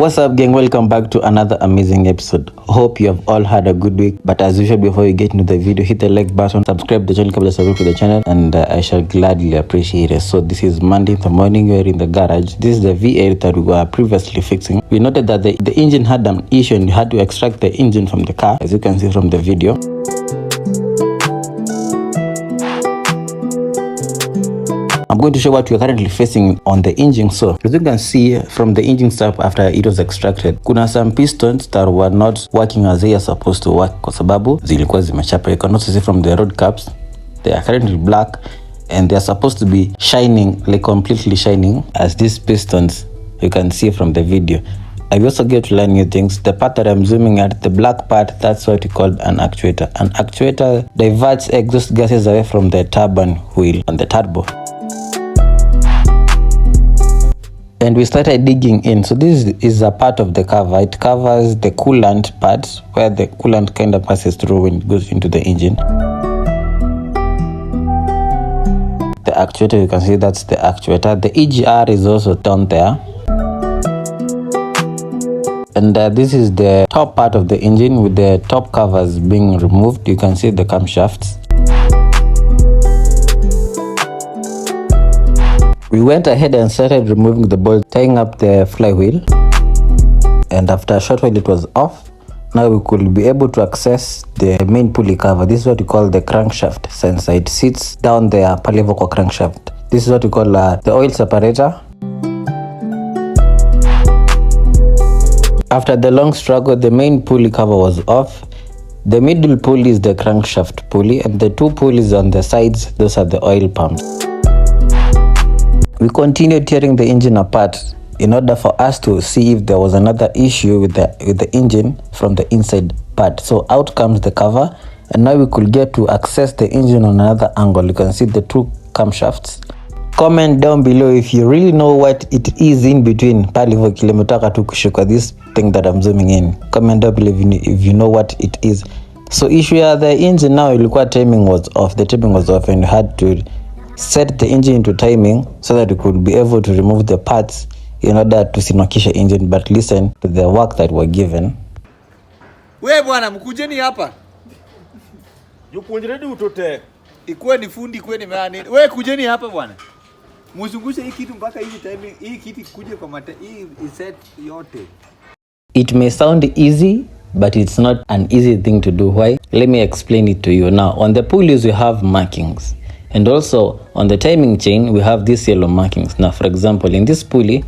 What's up, gang? Welcome back to another amazing episode. Hope you have all had a good week. But as usual, before you get into the video, hit the like button, subscribe to the channel, subscribe to the channel, and I shall gladly appreciate it. So this is Monday in the morning. We're in the garage. This is the V8 that we were previously fixing. We noted that the engine had an issue and you had to extract the engine from the car, as you can see from the video. I'm going to show what we are currently facing on the engine. So as you can see from the engine stuff after it was extracted, kuna some pistons that were not working as they are supposed to work kwa sababu zilikuwa zimechapa. You can also see from the road caps, they are currently black and they are supposed to be shining, like completely shining as these pistons you can see from the video. I also get to learn new things. The part that I'm zooming at, the black part, that's what we call an actuator. An actuator diverts exhaust gases away from the turbine wheel on the turbo. And we started digging in. So this is a part of the cover. It covers the coolant part where the coolant kind of passes through when it goes into the engine. The actuator, you can see that's the actuator. The EGR is also down there. And this is the top part of the engine with the top covers being removed. You can see the camshafts. We went ahead and started removing the bolt, tying up the flywheel, and after a short while it was off. Now we could be able to access the main pulley cover. This is what we call the crankshaft sensor. It sits down there per level kwa crankshaft. This is what we call the oil separator. After the long struggle, the main pulley cover was off. The middle pulley is the crankshaft pulley, and the two pulleys on the sides, those are the oil pumps. We continued tearing the engine apart in order for us to see if there was another issue with the engine from the inside part. So out comes the cover, and now we could get to access the engine on another angle. You can see the two camshafts. Comment down below if you really know what it is in between. This thing that I'm zooming in. Comment down below if you know what it is. So issue the engine now, timing was off. The timing was off, and we had to set the engine into timing so that we could be able to remove the parts in order to sinokisha engine. But listen to the work that were given. We bwana, mkujeni hapa. Yukunjiredi utote. Ikuwe ni fundi, ikuwe ni meani. We kujeni hapa bwana. Muzungushe hii kitu mpaka hii timing, hii kitu kuje kwa hii set yote. It may sound easy, but it's not an easy thing to do. Why? Let me explain it to you. Now, on the pulleys we have markings. And also on the timing chain, we have these yellow markings. Now, for example, in this pulley,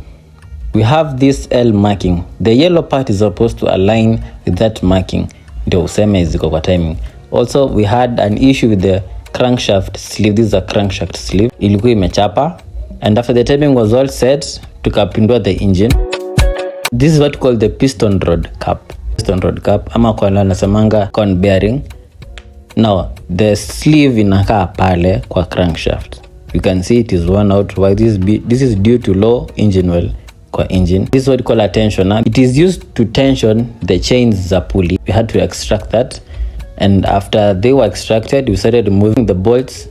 we have this L marking. The yellow part is supposed to align with that marking. Ndio useme ziko kwa timing. Also, we had an issue with the crankshaft sleeve. This is a crankshaft sleeve. Ilikuwa imechapa. And after the timing was all set, tukapindua the engine. This is what we call the piston rod cap. Piston rod cap. Ama kwa nasemanga con bearing. Now, the sleeve inakaa pale kwa crankshaft. You can see it is worn out. Why this is due to low engine oil kwa engine. This is what we call a tensioner. It is used to tension the chains za pulley. We had to extract that. And after they were extracted, we started removing the bolts,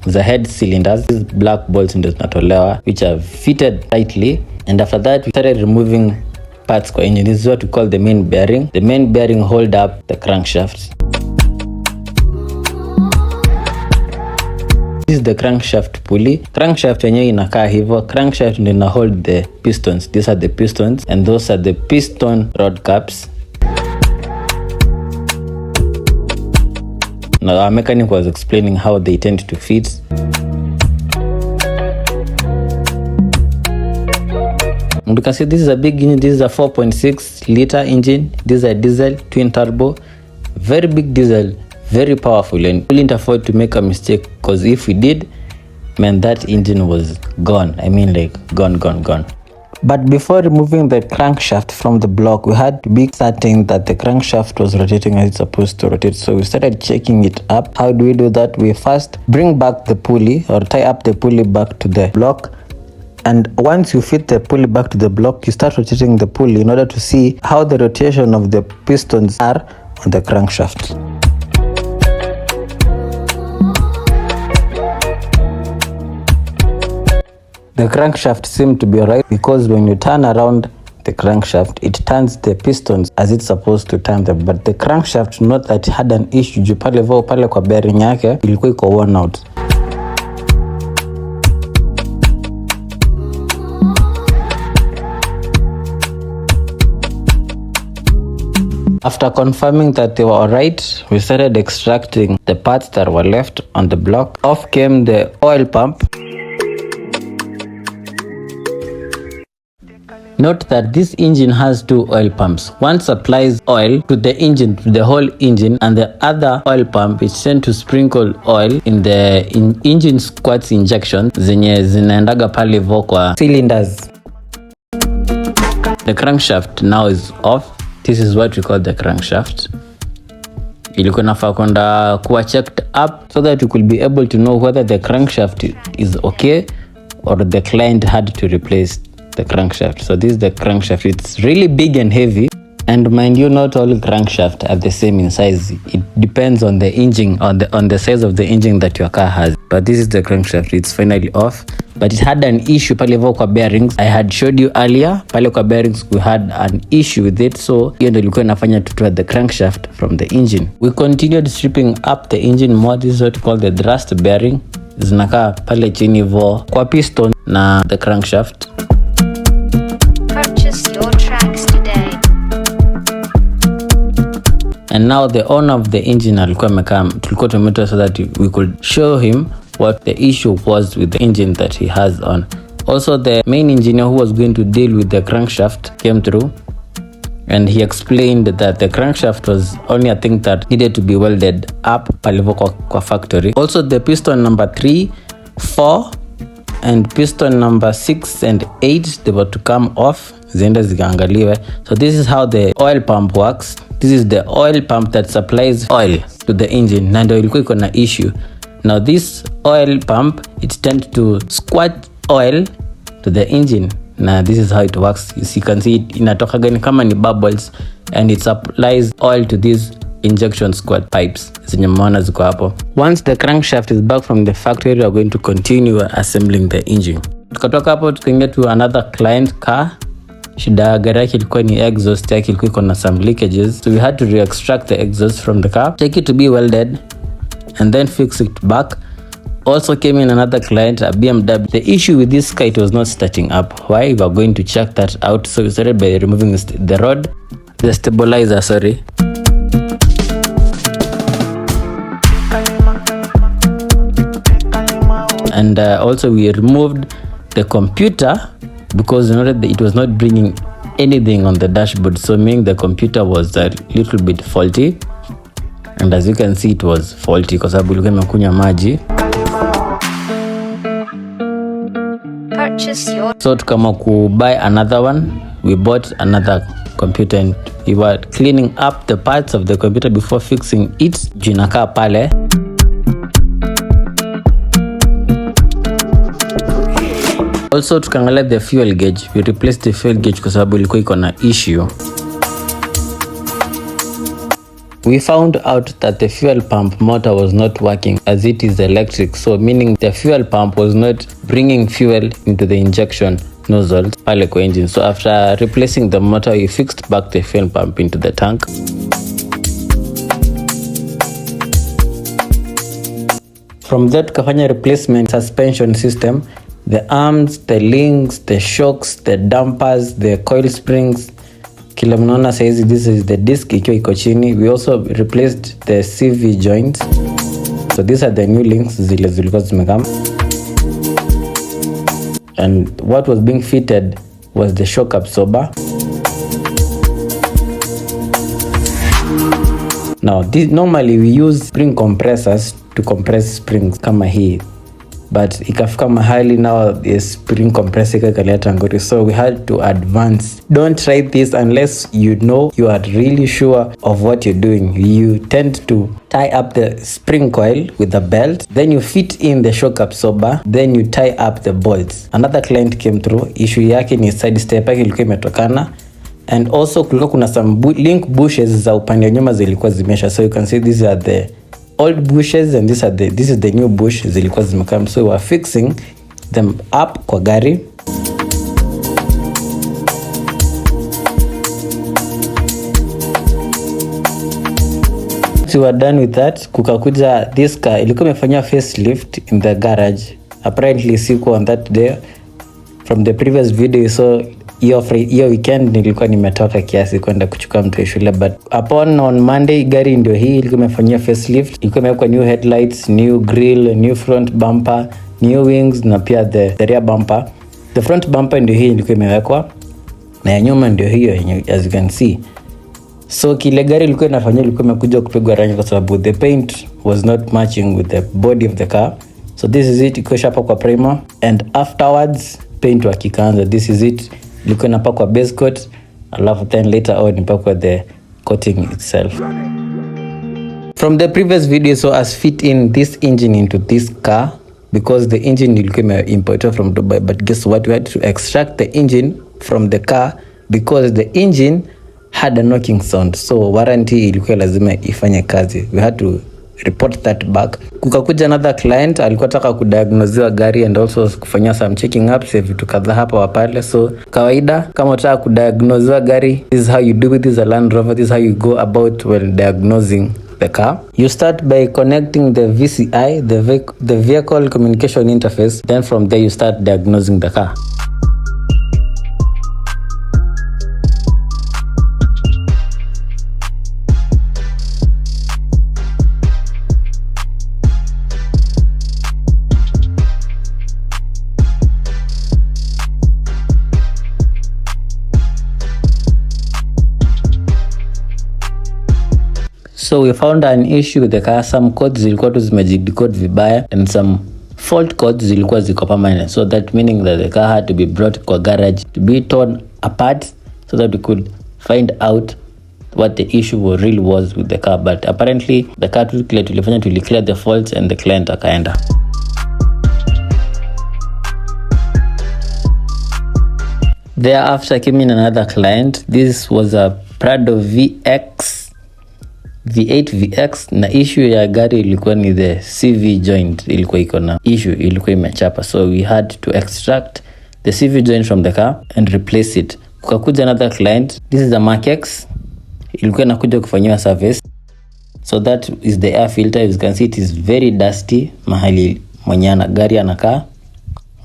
the head cylinders. These black bolts in the natolewa, which are fitted tightly. And after that, we started removing parts kwa engine. This is what we call the main bearing. The main bearing hold up the crankshaft. This is the crankshaft pulley. Crankshaft yenyewe inakaa hivyo. Crankshaft ndio ina hold the pistons. These are the pistons and those are the piston rod caps. Now our mechanic was explaining how they tend to fit. You can see this is a big engine. This is a 4.6 liter engine. This is a diesel twin turbo. Very big diesel. Very powerful, and we couldn't afford to make a mistake, because if we did, man, that engine was gone. I mean, like gone. But before removing the crankshaft from the block, we had to be certain that the crankshaft was rotating as it's supposed to rotate. So we started checking it up. How do we do that? We first bring back the pulley or tie up the pulley back to the block. And once you fit the pulley back to the block, you start rotating the pulley in order to see how the rotation of the pistons are on the crankshaft. The crankshaft seemed to be right because when you turn around, the crankshaft, it turns the pistons as it's supposed to turn them, but the crankshaft, not that had an issue juu pale kwa bearing yake ilikuwa iko worn out. After confirming that they were alright, we started extracting the parts that were left on the block. Off came the oil pump. Note that this engine has 2 oil pumps. One supplies oil to the engine, to the whole engine, and the other oil pump is sent to sprinkle oil in the engine squirts injection zenye zinaendaga pale vo kwa cylinders. The crankshaft now is off. This is what we call the crankshaft. Ilikuwa nafaa kwenda kuwa checked up so that you could be able to know whether the crankshaft is okay or the client had to replace the crankshaft. So this is the crankshaft. It's really big and heavy, and mind you, not all crankshafts are the same in size. It depends on the engine, on the size of the engine that your car has. But this is the crankshaft. It's finally off, but it had an issue pale kwa bearings. I had showed you earlier pale kwa bearings we had an issue with it, so hiyo ndio ilikuwa inafanya tutoe the crankshaft from the engine. We continued stripping up the engine more. This is what we call the thrust bearing. Zinakaa pale chini vo kwa piston na the crankshaft. Purchase your tracks today. And now the owner of the engine alikuwa amekam, tulikuwa tumetoa so that we could show him what the issue was with the engine that he has on. Also, the main engineer who was going to deal with the crankshaft came through, and he explained that the crankshaft was only a thing that needed to be welded up palivo kwa factory. Also, the piston number 3, 4 and piston number 6 and 8, they were to come off ziende zikaangaliwe. So this is how the oil pump works. This is the oil pump that supplies oil to the engine, na ndio ilikuwa iko na issue. Now this oil pump, it tends to squirt oil to the engine. Now this is how it works. You can see it inatoka gani kama ni bubbles, and it supplies oil to these injection squirt pipes zenye mmeona ziko hapo. Once the crankshaft is back from the factory, we are going to continue assembling the engine. Tukatoka hapo tukaingia to another client car. Shida gari yake ilikuwa ni exhaust yake ilikuwa iko na some leakages, so we had to re-extract the exhaust from the car, take it to be welded, and then fix it back. Also came in another client, a BMW. The issue with this car, it was not starting up. Why? We are going to check that out. So we started by removing the rod, the stabilizer, sorry. And also we removed the computer because it was not bringing anything on the dashboard, so meaning the computer was a little bit faulty. And as you can see, it was faulty kwa sababu ilikuwa imekunywa maji. So tukama ku buy another one, we bought another computer and we were cleaning up the parts of the computer before fixing it. Jinakaa pale. Also tukaangalia the fuel gauge. We replaced the fuel gauge kwa sababu ilikuwa iko na issue. We found out that the fuel pump motor was not working as it is electric, so meaning the fuel pump was not bringing fuel into the injection nozzle pale kwa engine. So after replacing the motor, we fixed back the fuel pump into the tank. From that tukafanya replacement suspension system, the arms, the links, the shocks, the dampers, the coil springs. Kila mnaona saizi, this is the disc ikiwa iko chini. We also replaced the CV joints. So these are the new links zile zilikuwa zimekam. And what was being fitted was the shock absorber. Now normally we use spring compressors to compress springs kama hii, but ikafika mahali now the spring compressor ikaleta ngori, so we had to advance. Don't try this unless you know you are really sure of what you're doing. You tend to tie up the spring coil with a belt, then you fit in the shock absorber, then you tie up the bolts. Another client came through, issue yake ni side step yake ilikuwa imetokana, and also kulikuwa kuna some link bushes za upande nyuma zilikuwa zimesha. So you can see these are the old bushes and this is the new bush zilikuwa zimekam, so we are fixing them up kwa gari. we were done with that, kukakuja this car ilikuwa imefanywa facelift in the garage. Apparently siko on that day. From the previous video you saw hiyo weekend nilikuwa nimetoka kiasi kwenda kuchukua mtu shule, but on Monday gari ndio hii ilikuwa imefanywa facelift. Ilikuwa imewekwa new headlights, new grill, new front bumper, new wings na pia the rear bumper. The front bumper ndio hii ilikuwa imewekwa na ya nyuma ndio hiyo as you can see. So kile gari ilikuwa inafanywa ilikuwa imekuja kupigwa rangi kwa sababu the paint was not matching with the body of the car. So this is it, iko hapa kwa primer and afterwards paint wakikaanza. This is it, ilikuwa inapakwa base coat alafu then later on inapakwa the coating itself. From the previous video, so as fit in this engine into this car because the engine ilikuwa imported from Dubai, but guess what, we had to extract the engine from the car because the engine had a knocking sound, so warranty ilikuwa lazima ifanye kazi. We had to report that back. Kukakuja another client alikuwa taka kudiagnosewa gari and also kufanya some checking up save vitu kadhaa hapa wapale. So kawaida kama unataka kudiagnosewa gari, this is how you do it. This is a Land Rover, this is how you go about when diagnosing the car. You start by connecting the VCI, the vehicle communication interface, then from there you start diagnosing the car. So we found an issue with the car. Some codes zilikuwa tu zimejidecode vibaya and some fault codes zilikuwa ziko permanent. So that meaning that the car had to be brought kwa garage to be torn apart so that we could find out what the issue really was with the car. But apparently the car tulifanya clear the faults and the client akaenda. Thereafter came in another client. This was a Prado V8 VX na issue ya gari ilikuwa ni the CV joint ilikuwa iko na issue, ilikuwa imechapa. So we had to extract the CV joint from the car and replace it. Kukakuja another client. This is a Mark X. Ilikuwa inakuja kufanywa service. So that is the air filter. As you can see, it is very dusty mahali mwenye ana gari anakaa,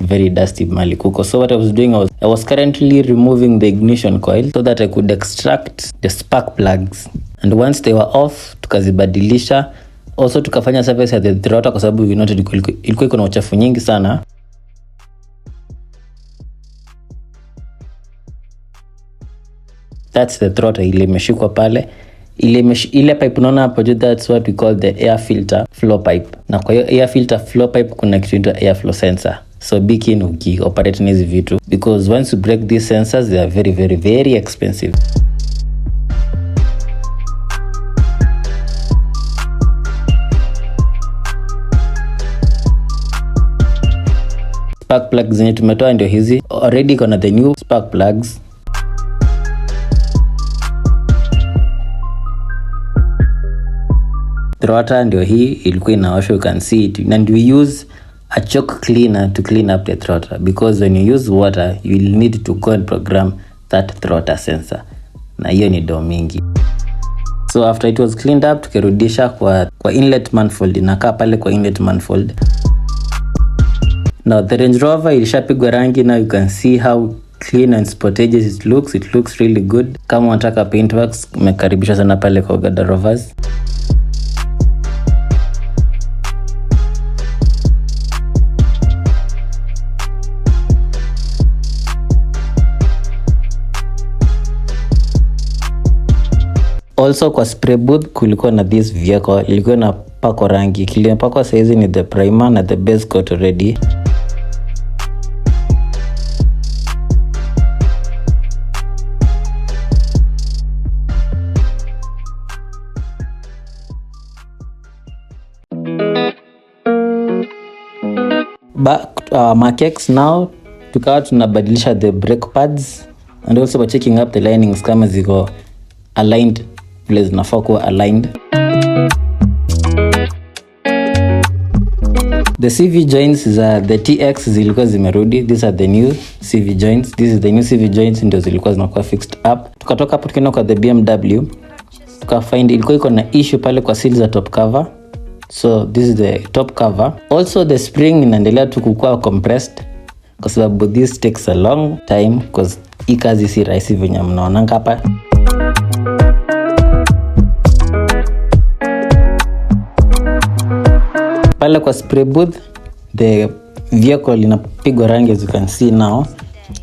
very dusty mahali kuko. So what I was doing, I was currently removing the ignition coil so that I could extract the spark plugs. And once they were off, tukazibadilisha. Also tukafanya service ya the throttle kwa sababu we noted ilikuwa iko na uchafu nyingi sana. That's the throttle ile imeshikwa pale. Ile pipe unaona hapo juu, that's what we call the air filter flow pipe. Na kwa hiyo air filter flow pipe kuna kitu inaitwa air flow sensor. So be keen uki-operate hizi vitu because once you break these sensors, they are very very very expensive. Spark plugs zenye tumetoa ndio hizi. Already kuna the new spark plugs. Throttle ndio hii ilikuwa inaoshwa, you can see it. And we use a chalk cleaner to clean up the throttle because when you use water you will need to go and program that throttle sensor, na hiyo ni do mingi. So after it was cleaned up, tukirudisha kwa inlet manifold. Inakaa pale kwa inlet manifold. Now the Range Rover ilishapigwa rangi. Now you can see how clean and spotless it looks. It looks really good. Kama unataka paintworks, umekaribishwa sana pale kwa Ogadarovers. Also kwa spray booth kulikuwa na this vehicle, ilikuwa na pako rangi. Kile pako saizi ni the primer na the base coat already. Back to our Mark X now, tukawa tunabadilisha the brake pads and also by checking up the linings kama ziko aligned vile zinafaa kuwa aligned. The CV joints za the TX zilikuwa zimerudi. These are the new CV joints. This is the new CV joints ndio zilikuwa zinakuwa fixed up. Tukatoka hapo tukaenda kwa the BMW. tukafind ilikuwa iko na issue pale kwa seal za top cover. So this is the top cover. Also the spring inaendelea tu kukua compressed kwa sababu this takes a long time because hii kazi si rahisi venye mnaonanga hapa. Pale kwa spray booth, the vehicle inapigwa rangi as you can see now.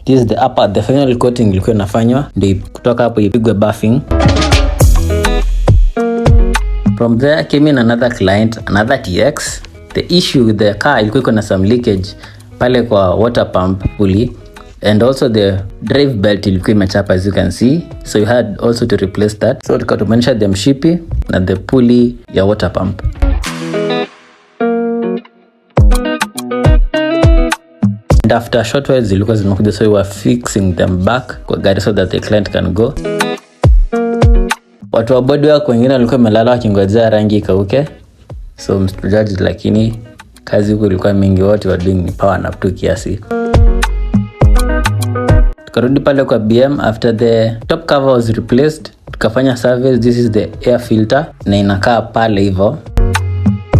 This is the upper, the final coating ilikuwa inafanywa ndio kutoka hapo ipigwe buffing. From there came in another client, another TX. The issue with the car ilikuwa iko na some leakage pale kwa water pump pulley, and also the drive belt ilikuwa imechapa as you can see, so you had also to replace that. So tukatumanisha the mshipi na the pulley ya water pump. And after a short while zilikuwa zimekuja, so we were fixing them back kwa gari so that the client can go. Watu wa body work wengine walikuwa wamelala wakingojea rangi ikauke, so mstujaji, lakini kazi huko ilikuwa mingi, wote wa doing ni power nap tu kiasi. Tukarudi pale kwa BM after the top cover was replaced, tukafanya service. This is the air filter na inakaa pale hivyo.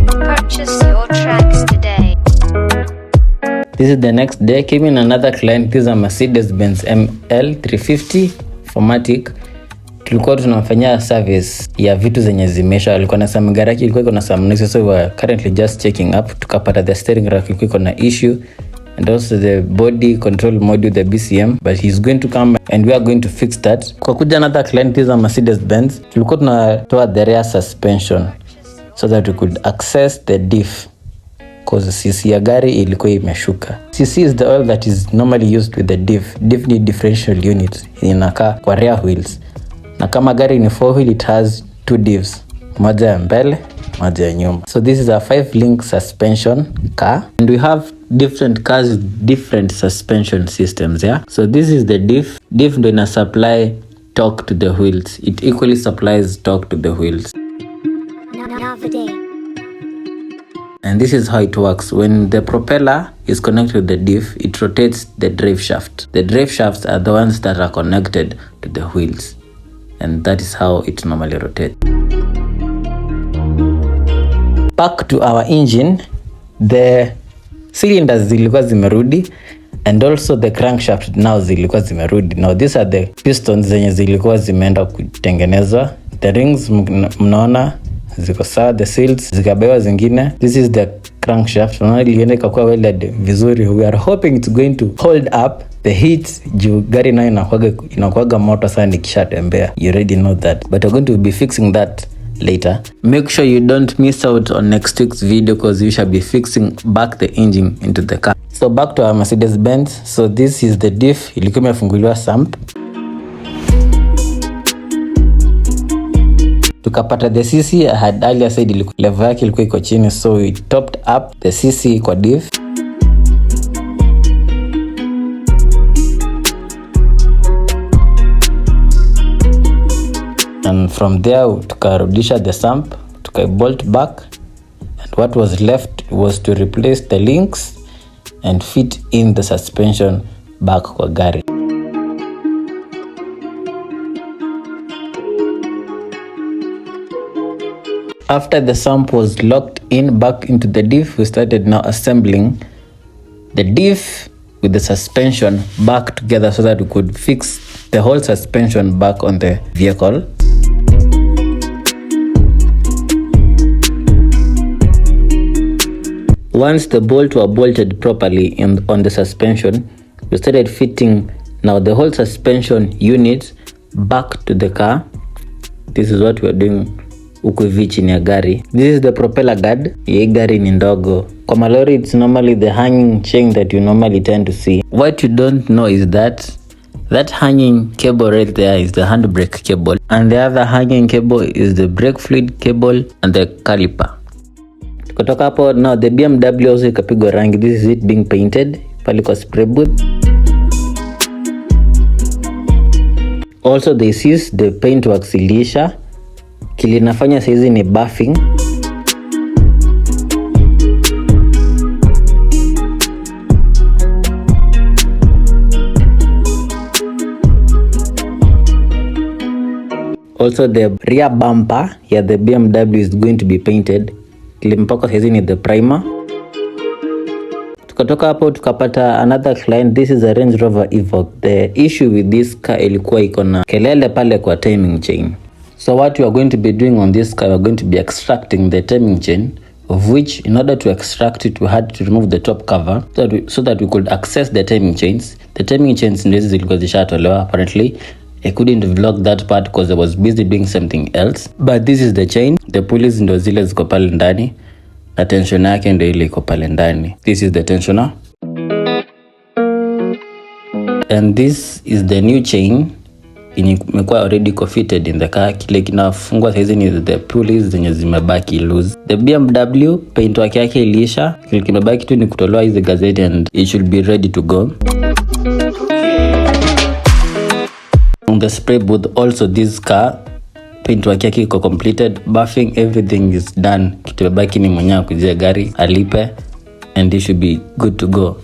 Purchase your tracks today. This is the next day. Came in another client. This is a Mercedes-Benz ML 350 Formatic. Tulikuwa tunafanyia service ya vitu zenye zimesha. Alikuwa na some garage ilikuwa iko na some noise, so we were currently just checking up. Tukapata the steering rack ilikuwa iko na issue, and also the body control module, the BCM, but he's going to come and we are going to fix that. Kwa kuja another client, this is a Mercedes-Benz. Tulikuwa tunatoa the rear suspension so that we could access the diff, because CC ya gari ilikuwa imeshuka. CC is the oil that is normally used with the diff. Diff ni differential unit, inakaa kwa rear wheels. Na kama gari ni 4 wheel, it has 2 diffs, moja ya mbele, moja ya nyuma. So this is a 5-link suspension car, and we have different cars with different suspension systems, yeah. So this is the diff. Diff ndo ina supply torque to the wheels. It equally supplies torque to the wheels. And this is how it works. When the propeller is connected to the diff, it rotates the drive shaft. The drive shafts are the ones that are connected to the wheels, and that is how it normally rotates. Back to our engine, the cylinders zilikuwa zimerudi, and also the crankshaft now zilikuwa zimerudi. Now these are the pistons zenye zilikuwa zimeenda kutengenezwa. The rings mnaona ziko sawa, the seals zikabewa zingine. This is the crankshaft. Unaona ilienda ikakuwa welded vizuri. We are hoping it's going to hold up the heat juu gari nayo inakuwaga moto sana ikishatembea. You already know that, but we're going to be fixing that later. Make sure you don't miss out on next week's video because we shall be fixing back the engine into the car. So back to our Mercedes-Benz. So this is the diff. Ilikuwa imefunguliwa sump. Tukapata the CC. I had earlier said level yake ilikuwa iko chini, so we topped up the CC kwa diff. And from there tukarudisha the sump, tukabolt back, and what was left was to replace the links and fit in the suspension back kwa gari. After the sump was locked in back into the diff, we started now assembling the diff with the suspension back together so that we could fix the whole suspension back on the vehicle. Once the bolts were bolted properly on the suspension, we started fitting now the whole suspension unit back to the car. This is what we are doing huku hivi chini ya gari. This is the propeller guard. Hii gari ni ndogo. Kwa malori it's normally the hanging chain that you normally tend to see. What you don't know is that hanging cable right there is the handbrake cable, and the other hanging cable is the brake fluid cable and the caliper. Kutoka hapo now the BMW also ikapigwa rangi. This is it being painted pale kwa spray booth. Also they sees the paint works ilisha. Kilinafanya saizi ni buffing. Also the rear bumper here the BMW is going to be painted. Ilimpaka hizi ni the primer. Tukatoka hapo tukapata another client. This is a Range Rover Evoque. The issue with this car ilikuwa iko na kelele pale kwa timing chain. So what we are going to be doing on this car, we are going to be extracting the timing chain, of which in order to extract it we had to remove the top cover so that we could access the timing chains. The timing chains ndio zilikuwa zishatolewa. Apparently I couldn't vlog that part because I was busy doing something else. But this is the chain. The pulleys ndio zile ziko pale ndani. Na tension yake ndio ile iko pale ndani. This is the tensioner. And this is the new chain. Imekuwa already fitted in the car. Kile kinafungwa saizi ni the pulleys zenye zimebaki loose. The BMW paint yake ilisha. Kile kimebaki tu ni kutolewa hizi gazeti and it should be ready to go. On the spray booth also this car paint yake iko completed, buffing, everything is done. Kitubaki ni mwenyewe kujia gari alipe and it should be good to go.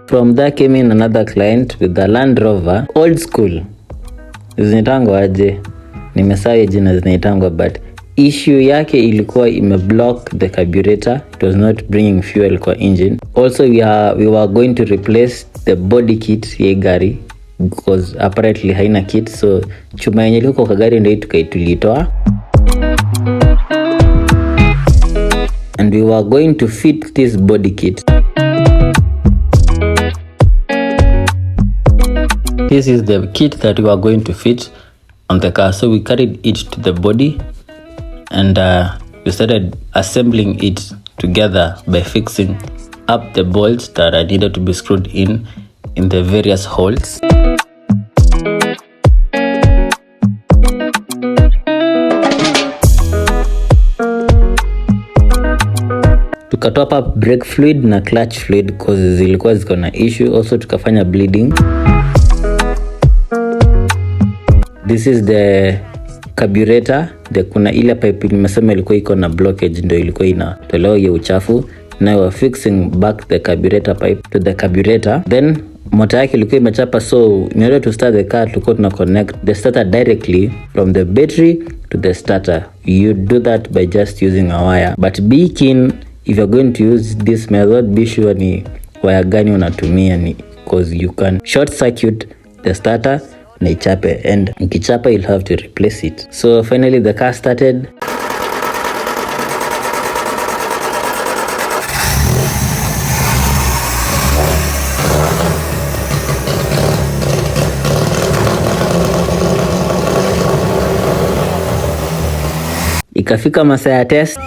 From there came in another client with the Land Rover old school. Zinaitangwa aje? Nimesahau jina zinaitangwa, but issue yake ilikuwa imeblock the carburetor. It was not bringing fuel kwa engine. Also we were going to replace the body kit ya gari because apparently haina kit, so chuma yenye liko kwa gari ndio tukaitulitoa. And we were going to fit this body kit. This is the kit that we are going to fit on the car. So we carried it to the body and we started assembling it together by fixing up the bolts that are needed to be screwed in the various holes. Tukatop up brake fluid na clutch fluid because zilikuwa ziko na issue. Also tukafanya bleeding. This is the carburetor. Kuna ile pipe nimesema ilikuwa iko na blockage ndio ilikuwa inatolewa hiyo uchafu. Now we are fixing back the carburetor pipe to the carburetor. Then motor yake ilikuwa imechapa, so in order to start the car tulikuwa tuna connect the starter directly from the battery to the starter. You do that by just using a wire, but be keen if you're going to use this method, be sure ni wire gani unatumia ni because you can short circuit the starter na ichape, and ukichapa you'll have to replace it. So finally the car started. Ikafika masaa ya test.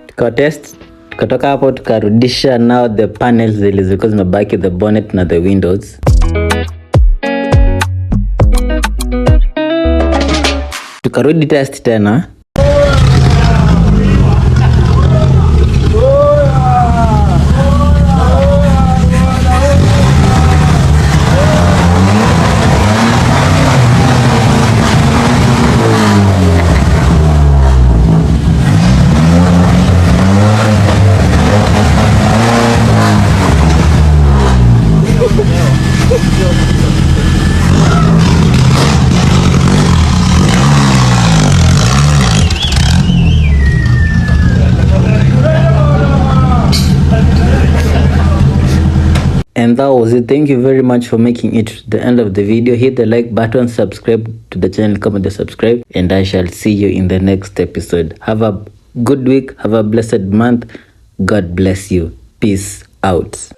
Tuka test, tukatoka hapo tukarudisha now the panels zilikuwa zimebaki, the bonnet na the windows. Tukarudi test tena. And that was it. Thank you very much for making it to the end of the video. Hit the like button, subscribe to the channel, comment and subscribe, and I shall see you in the next episode. Have a good week, have a blessed month. God bless you. Peace out.